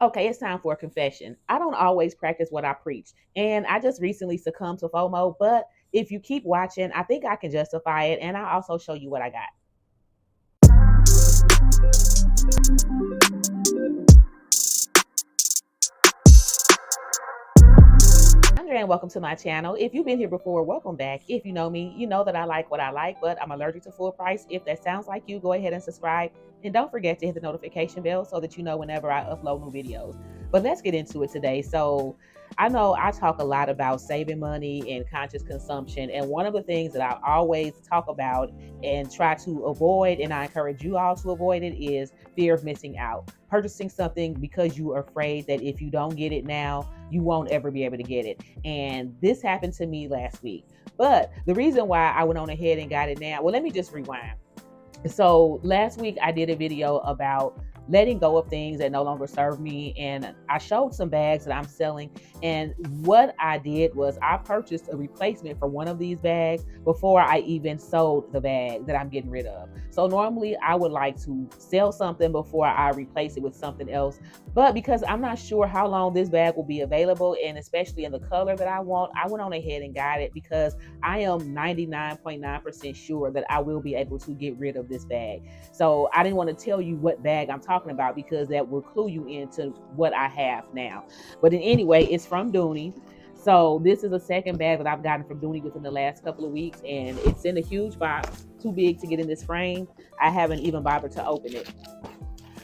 Okay, it's time for a confession. I don't always practice what I preach, and I just recently succumbed to FOMO. But if you keep watching, I think I can justify it, and I'll also show you what I got. Andre, and welcome to my channel. If you've been here before, welcome back. If you know me, you know that I like what I like, but I'm allergic to full price. If that sounds like you, go ahead and subscribe. And don't forget to hit the notification bell so that you know whenever I upload new videos. But let's get into it today. So I know I talk a lot about saving money and conscious consumption. And one of the things that I always talk about and try to avoid, and I encourage you all to avoid it, is fear of missing out. Purchasing something because you are afraid that if you don't get it now, you won't ever be able to get it. And this happened to me last week. But the reason why I went on ahead and got it now, well, let me just rewind. So last week I did a video about letting go of things that no longer serve me, and I showed some bags that I'm selling. And what I did was I purchased a replacement for one of these bags before I even sold the bag that I'm getting rid of. So normally I would like to sell something before I replace it with something else, but because I'm not sure how long this bag will be available, and especially in the color that I want, I went on ahead and got it because I am 99.9% sure that I will be able to get rid of this bag. So I didn't want to tell you what bag I'm talking about because that will clue you into what I have now. But in anyway, it's from Doney. So this is a second bag that I've gotten from Doney within the last couple of weeks, and it's in a huge box, too big to get in this frame. I haven't even bothered to open it.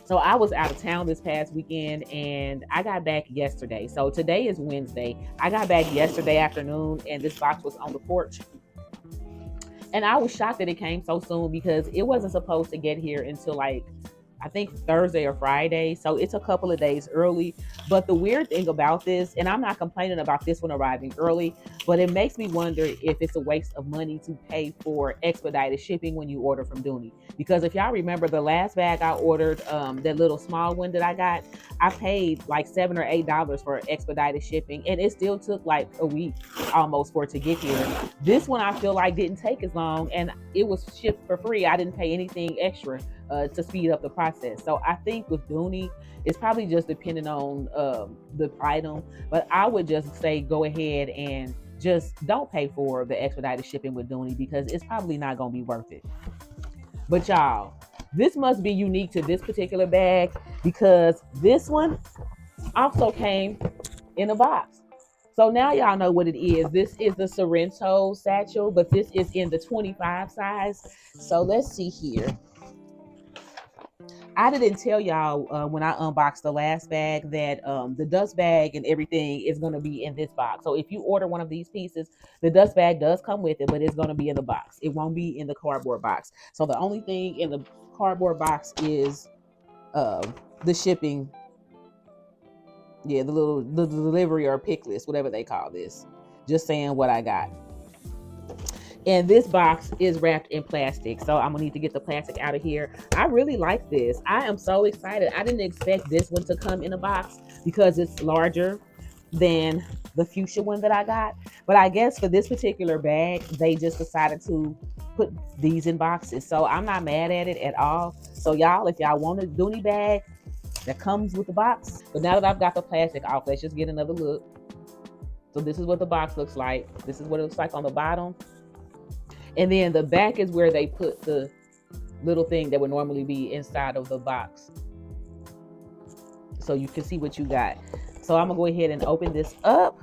So I was out of town this past weekend and I got back yesterday. So today is Wednesday. I got back yesterday afternoon and this box was on the porch. And I was shocked that it came so soon because it wasn't supposed to get here until like I think Thursday or Friday. So it's a couple of days early. But the weird thing about this, and I'm not complaining about this one arriving early, but it makes me wonder if it's a waste of money to pay for expedited shipping when you order from Doney. Because if y'all remember the last bag I ordered, that little small one that I got, I paid like $7 or $8 for expedited shipping, and it still took like a week almost for it to get here. This one I feel like didn't take as long, and it was shipped for free. I didn't pay anything extra to speed up the process. So I think with Doney, it's probably just depending on the item, but I would just say go ahead and just don't pay for the expedited shipping with Doney because it's probably not going to be worth it. But y'all, this must be unique to this particular bag because this one also came in a box. So now y'all know what it is. This is the Sorrento satchel, but this is in the 25 size. So let's see here. I didn't tell y'all when I unboxed the last bag that the dust bag and everything is going to be in this box. So if you order one of these pieces, the dust bag does come with it, but it's going to be in the box. It won't be in the cardboard box. So the only thing in the cardboard box is the shipping. Yeah, the delivery or pick list, whatever they call this. Just saying what I got. And this box is wrapped in plastic. So I'm gonna need to get the plastic out of here. I really like this. I am so excited. I didn't expect this one to come in a box because it's larger than the fuchsia one that I got. But I guess for this particular bag, they just decided to put these in boxes. So I'm not mad at it at all. So y'all, if y'all want a Doney bag that comes with the box. But now that I've got the plastic off, let's just get another look. So this is what the box looks like. This is what it looks like on the bottom. And then the back is where they put the little thing that would normally be inside of the box. So you can see what you got. So I'm gonna go ahead and open this up.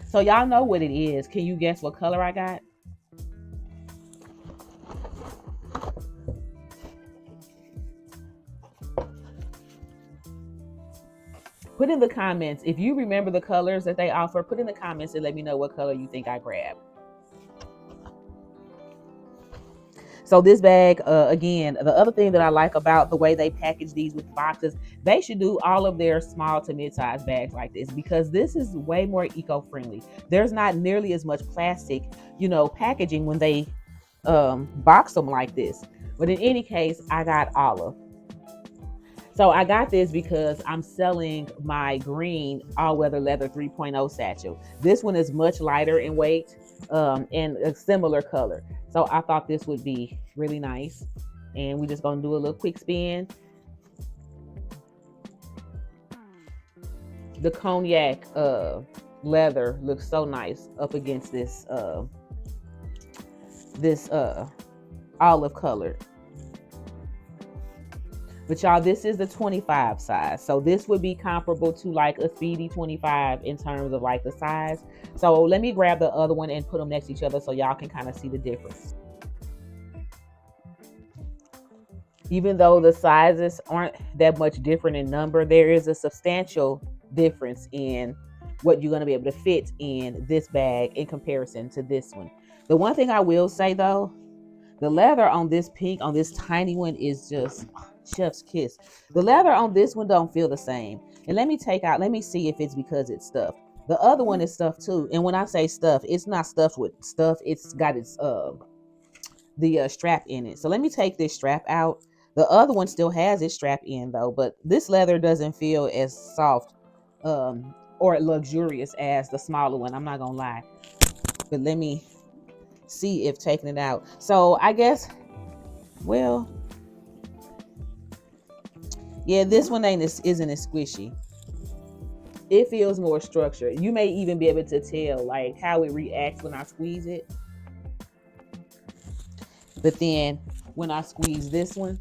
So y'all know what it is. Can you guess what color I got? Put in the comments, if you remember the colors that they offer, put in the comments and let me know what color you think I grabbed. So this bag, again, the other thing that I like about the way they package these with boxes, they should do all of their small to mid-size bags like this because this is way more eco-friendly. There's not nearly as much plastic, packaging when they box them like this. But in any case, I got olive. So I got this because I'm selling my green all-weather leather 3.0 satchel. This one is much lighter in weight and a similar color. So I thought this would be really nice. And we're just going to do a little quick spin. The cognac leather looks so nice up against this olive color. But y'all, this is the 25 size. So this would be comparable to like a Speedy 25 in terms of like the size. So let me grab the other one and put them next to each other so y'all can kind of see the difference. Even though the sizes aren't that much different in number, there is a substantial difference in what you're going to be able to fit in this bag in comparison to this one. The one thing I will say though, the leather on this pink, on this tiny one, is just chef's kiss. The leather on this one don't feel the same. And let me see if it's because it's stuffed. The other one is stuffed too. And when I say stuffed, it's not stuffed with stuff. It's got its the strap in it. So let me take this strap out. The other one still has its strap in though, but this leather doesn't feel as soft or luxurious as the smaller one. I'm not gonna lie. But let me see if taking it out. So I guess, well, yeah, this one isn't as squishy. It feels more structured. You may even be able to tell like how it reacts when I squeeze it. But then when I squeeze this one,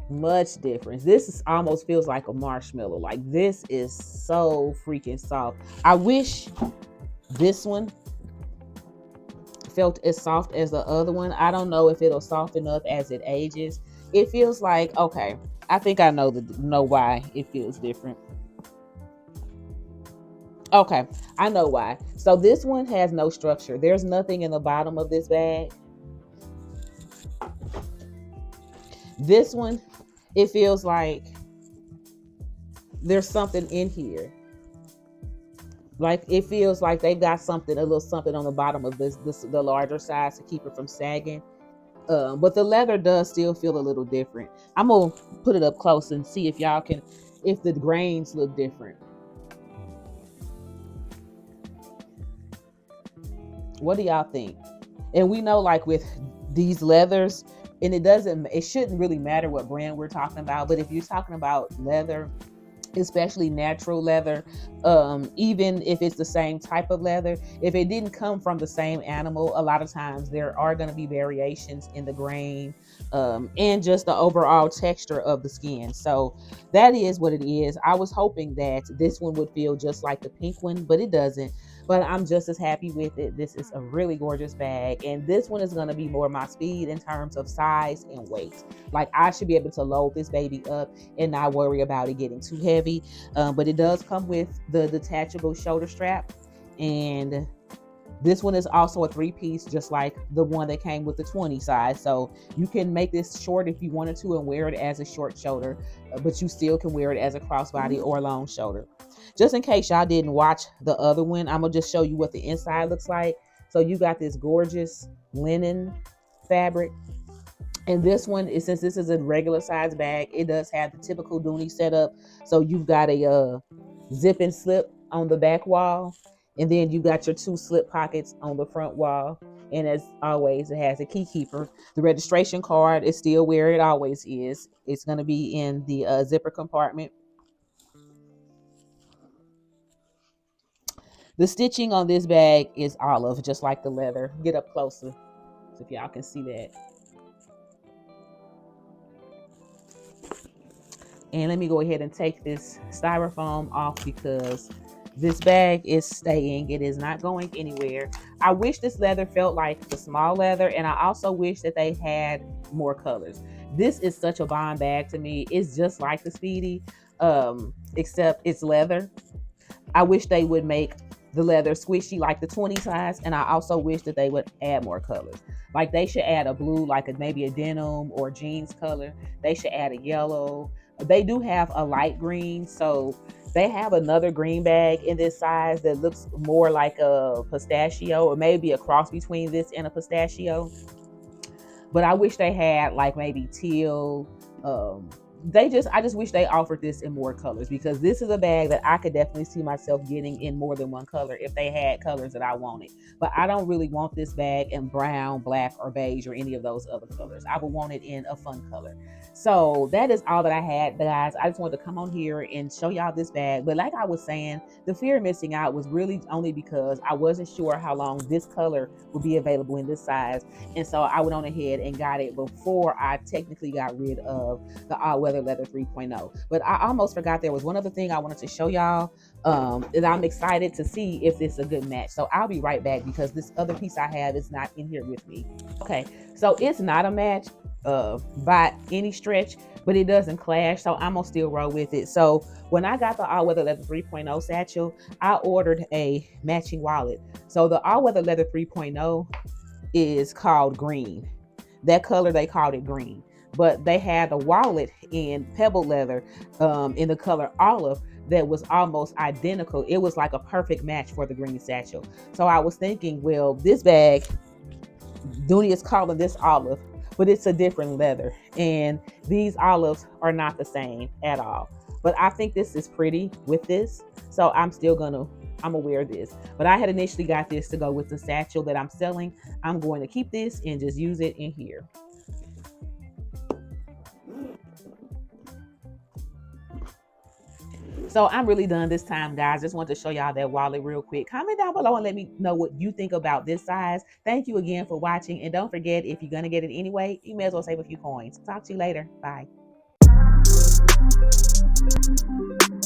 much difference. Almost feels like a marshmallow. Like this is so freaking soft. I wish this one felt as soft as the other one. I don't know if it'll soften up as it ages. It feels like, okay, I think I know why it feels different. Okay, I know why. So this one has no structure. There's nothing in the bottom of this bag. This one, it feels like there's something in here. Like it feels like they've got something, a little something on the bottom of the larger size to keep it from sagging. But the leather does still feel a little different. I'm gonna put it up close and see if y'all can, if the grains look different. What do y'all think? And we know like with these leathers, and it shouldn't really matter what brand we're talking about, but if you're talking about leather, especially natural leather, even if it's the same type of leather, if it didn't come from the same animal, a lot of times there are going to be variations in the grain and just the overall texture of the skin. So that is what it is. I was hoping that this one would feel just like the pink one, but it doesn't. But I'm just as happy with it. This is a really gorgeous bag, and this one is going to be more my speed in terms of size and weight. Like I should be able to load this baby up and not worry about it getting too heavy. But it does come with the detachable shoulder strap, and this one is also a 3-piece, just like the one that came with the 20 size. So you can make this short if you wanted to and wear it as a short shoulder, but you still can wear it as a crossbody or long shoulder. Just in case y'all didn't watch the other one, I'm gonna just show you what the inside looks like. So you got this gorgeous linen fabric. And this one, since this is a regular size bag, it does have the typical Doney setup. So you've got a zip and slip on the back wall. And then you got your 2 slip pockets on the front wall. And as always, it has a key keeper. The registration card is still where it always is. It's going to be in the zipper compartment. The stitching on this bag is olive, just like the leather. Get up closer so if y'all can see that. And let me go ahead and take this styrofoam off because this bag is staying. It is not going anywhere. I wish this leather felt like the small leather, and I also wish that they had more colors. This is such a bomb bag to me. It's just like the Speedy, except it's leather. I wish they would make the leather squishy like the 20 size, and I also wish that they would add more colors. Like they should add a blue, like maybe a denim or jeans color. They should add a yellow. They do have a light green, so they have another green bag in this size that looks more like a pistachio, or maybe a cross between this and a pistachio. But I wish they had like maybe teal, I just wish they offered this in more colors, because this is a bag that I could definitely see myself getting in more than one color if they had colors that I wanted. But I don't really want this bag in brown, black, or beige, or any of those other colors. I would want it in a fun color. So that is all that I had, guys. I just wanted to come on here and show y'all this bag. But like I was saying, the fear of missing out was really only because I wasn't sure how long this color would be available in this size. And so I went on ahead and got it before I technically got rid of the All Weather Leather 3.0. But I almost forgot there was one other thing I wanted to show y'all. And I'm excited to see if it's a good match. So I'll be right back, because this other piece I have is not in here with me. Okay, so it's not a match by any stretch, but it doesn't clash, so I'm gonna still roll with it. So when I got the All Weather Leather 3.0 satchel, I ordered a matching wallet. So the All Weather Leather 3.0 is called green. That color, they called it green. But they had a wallet in pebble leather in the color olive that was almost identical. It was like a perfect match for the green satchel. So I was thinking, well, this bag, Doney is calling this olive, but it's a different leather. And these olives are not the same at all. But I think this is pretty with this. So I'm gonna wear this. But I had initially got this to go with the satchel that I'm selling. I'm going to keep this and just use it in here. So I'm really done this time, guys. Just wanted to show y'all that wallet real quick. Comment down below and let me know what you think about this size. Thank you again for watching. And don't forget, if you're going to get it anyway, you may as well save a few coins. Talk to you later. Bye.